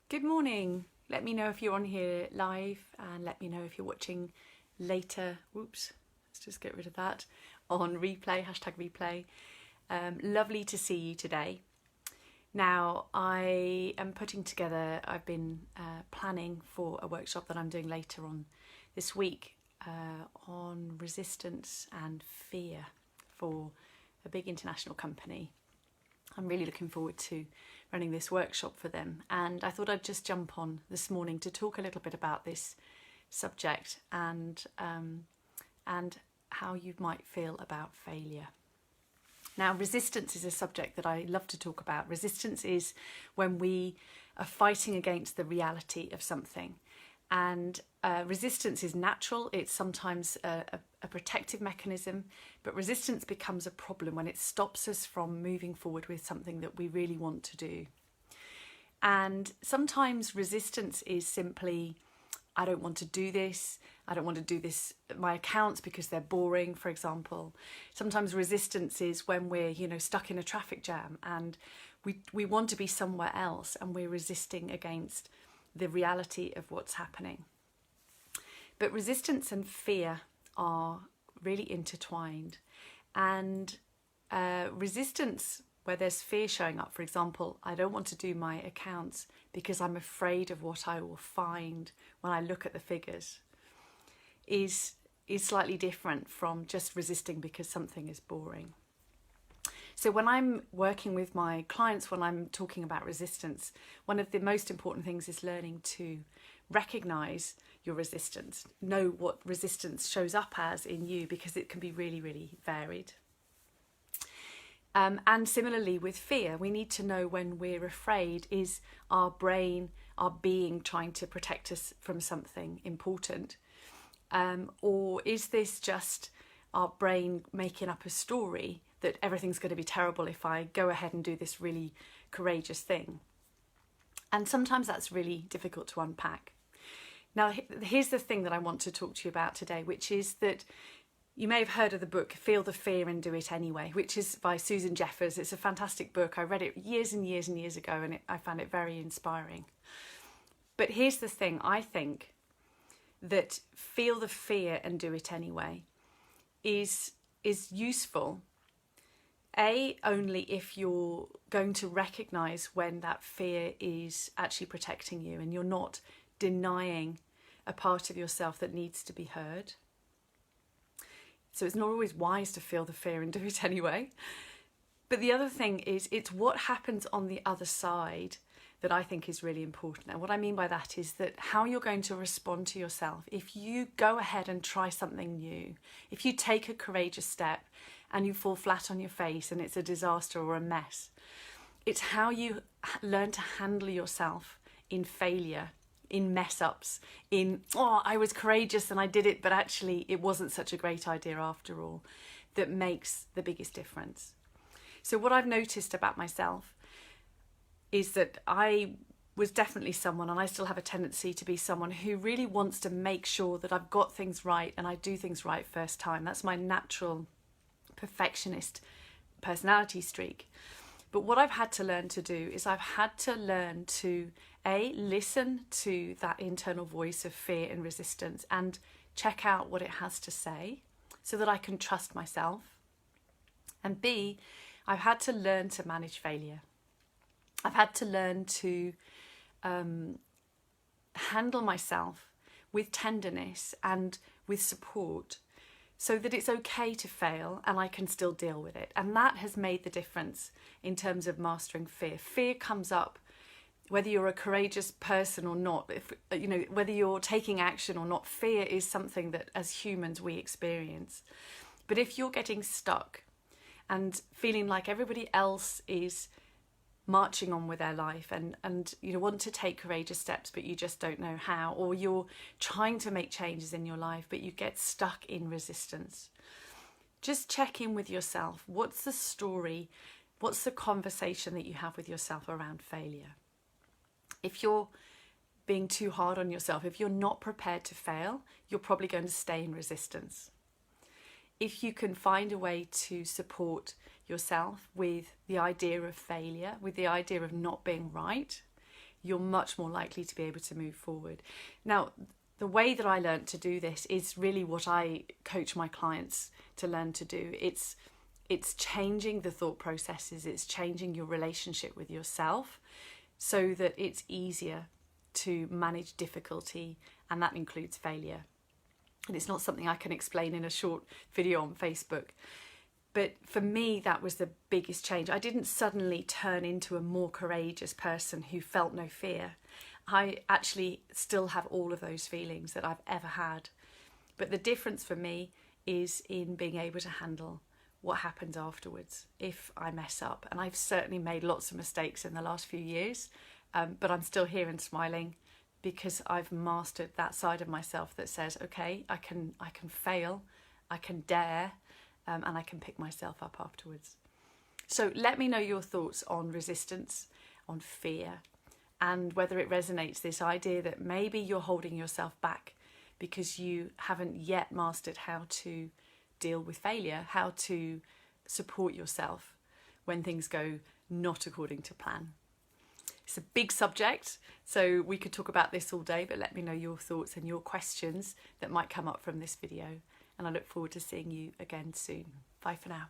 Good morning. Let me know if you're on here live and let me know if you're watching later. Whoops, let's just get rid of that. On replay, hashtag replay. Lovely to see you today. Now, I am putting together, I've been planning for a workshop that I'm doing later on this week on resistance and fear for a big international company. I'm really looking forward to running this workshop for them, and I thought I'd just jump on this morning to talk a little bit about this subject and how you might feel about failure. Now, resistance is a subject that I love to talk about. Resistance is when we are fighting against the reality of something, and resistance is natural. It's sometimes a protective mechanism, but resistance becomes a problem when it stops us from moving forward with something that we really want to do. And sometimes resistance is simply, I don't want to do this. I don't want to do this, my accounts, because they're boring, for example. Sometimes resistance is when we're, stuck in a traffic jam and we want to be somewhere else, and we're resisting against the reality of what's happening. But resistance and fear are really intertwined, and resistance where there's fear showing up, for example, I don't want to do my accounts because I'm afraid of what I will find when I look at the figures, is slightly different from just resisting because something is boring. So when I'm working with my clients, when I'm talking about resistance, one of the most important things is learning to recognize your resistance, know what resistance shows up as in you, because it can be really, really varied. And similarly with fear, we need to know when we're afraid, is our brain, our being trying to protect us from something important? Or is this just our brain making up a story that everything's going to be terrible if I go ahead and do this really courageous thing? And sometimes that's really difficult to unpack. Now, here's the thing that I want to talk to you about today, which is that you may have heard of the book Feel the Fear and Do It Anyway, which is by Susan Jeffers. It's a fantastic book. I read it years and years and years ago, and I found it very inspiring. But here's the thing. I think that feel the fear and do it anyway is useful, only if you're going to recognise when that fear is actually protecting you and you're not denying a part of yourself that needs to be heard. So it's not always wise to feel the fear and do it anyway. But the other thing is, it's what happens on the other side that I think is really important. And what I mean by that is that how you're going to respond to yourself if you go ahead and try something new, if you take a courageous step and you fall flat on your face and it's a disaster or a mess. It's how you learn to handle yourself in failure, in mess ups, I was courageous and I did it, but actually it wasn't such a great idea after all, that makes the biggest difference. So what I've noticed about myself is that I was definitely someone, and I still have a tendency to be someone who really wants to make sure that I've got things right and I do things right first time. That's my natural perfectionist personality streak. But what I've had to learn to do is I've had to learn to listen to that internal voice of fear and resistance and check out what it has to say so that I can trust myself. And B, I've had to learn to manage failure. I've had to learn to handle myself with tenderness and with support so that it's okay to fail and I can still deal with it. And that has made the difference in terms of mastering fear. Fear comes up whether you're a courageous person or not, whether you're taking action or not. Fear is something that as humans we experience. But if you're getting stuck and feeling like everybody else is marching on with their life and you want to take courageous steps but you just don't know how, or you're trying to make changes in your life but you get stuck in resistance, just check in with yourself. What's the story? What's the conversation that you have with yourself around failure? If you're being too hard on yourself, if you're not prepared to fail, you're probably going to stay in resistance. If you can find a way to support yourself with the idea of failure, with the idea of not being right, you're much more likely to be able to move forward. Now, the way that I learned to do this is really what I coach my clients to learn to do. It's changing the thought processes, it's changing your relationship with yourself so that it's easier to manage difficulty, and that includes failure. And it's not something I can explain in a short video on Facebook. But for me, that was the biggest change. I didn't suddenly turn into a more courageous person who felt no fear. I actually still have all of those feelings that I've ever had. But the difference for me is in being able to handle what happens afterwards if I mess up. And I've certainly made lots of mistakes in the last few years, but I'm still here and smiling because I've mastered that side of myself that says, okay, I can fail, I can dare, and I can pick myself up afterwards. So let me know your thoughts on resistance, on fear, and whether it resonates, this idea that maybe you're holding yourself back because you haven't yet mastered how to deal with failure, how to support yourself when things go not according to plan. It's a big subject, so we could talk about this all day, but let me know your thoughts and your questions that might come up from this video. And I look forward to seeing you again soon. Bye for now.